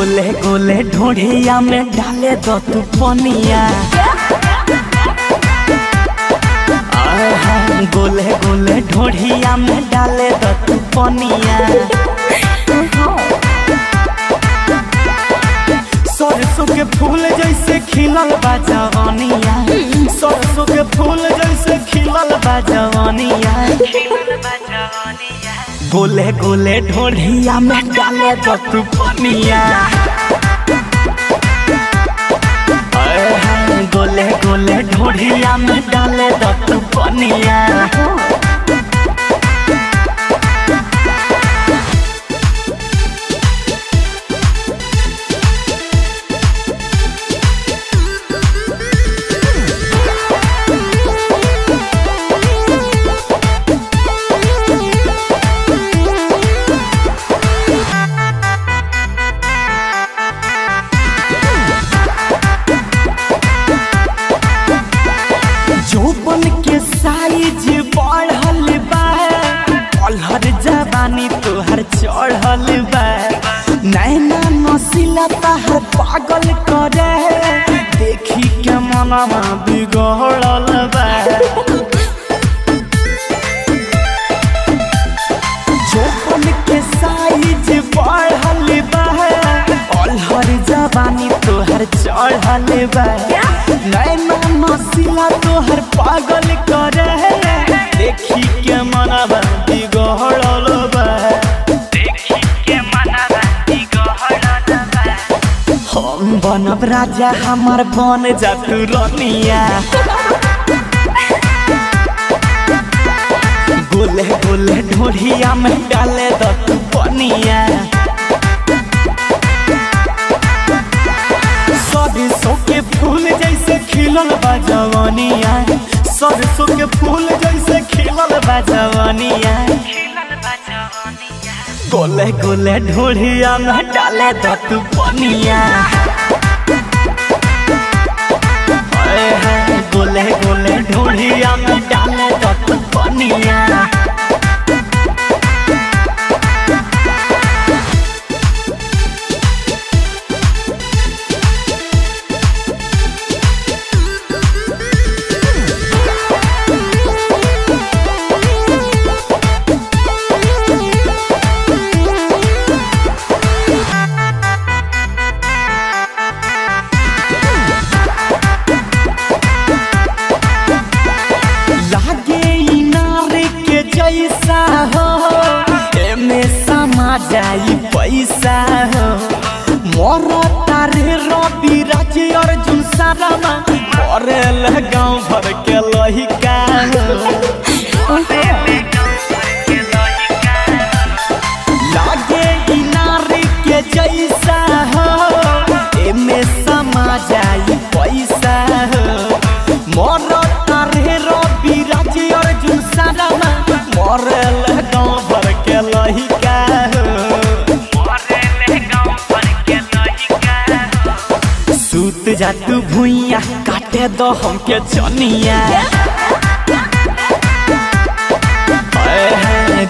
गोले गोले ढोढ़िया में डाले दो तू पनिया। गोले गोले ढोढ़िया में डाले दो तू पनिया। सरसों के फूल जैसे खिलल बा जवानिया, सरसों के फूल जैसे खिलल बा जवानिया। गोले गोले ढोढ़िया में डाले दो तू पनिया। गोले गोले ढोढ़िया में डाले दो तू पनिया। जोबन के साइज बढ़ल बा, पलहर जवानी तोहर चढ़ल बा। नैना नसीला तहर पागल करे, देखी के मनवा बिगड़ल बा। जोबन के साइज बढ़ल बा, पलहर जवानी तोहर चढ़ल बा। नैना नसीला तोहर पागल करे, देखी के मनवा बिगड़ल बा। देखी के मनवा बिगड़ल बा। हम बनब राजा हमार बन जा तू रानिया। गोले गोले ढोढ़िया में डाले दो तू पनिया। सरसों के फूल जैसे खिलल बा जवानिया, सरसों के फूल जैसे खिलल बा जवानिया। गोले गोले ढोढ़िया में डाले दो तू पनिया। गोले गोले ढोढ़िया में डाले दो तू पनिया। जैसा हो एमे समा जाई पैसा हो। मोर तारे रवि राज अर्जुन सारामा करे गाँव भर के लहिका हो। लागे इनारे के जैसा हो एमे समा जाई पैसा हो। मोर तारे रवि राज अर्जुन सारामा मरल गाँव भर के लहिका हो। सूत जा तू भुइया काटे दो हमके चनिया।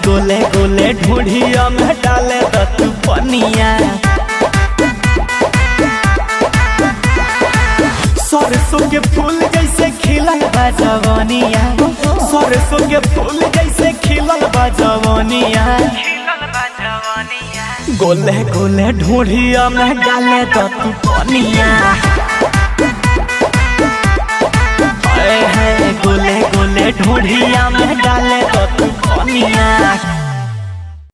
गोले गोले ढोढ़िया में डाले दो तू पनिया। सरसों के फूल जैसे खिलल बा जवानिया, सरसों के फूल जैसे खिलल बा जवानिया। गोले गोले ढोढ़िया में डाले दो तू पनिया। गोले गोले ढोढ़िया में डाले दो तू पनिया।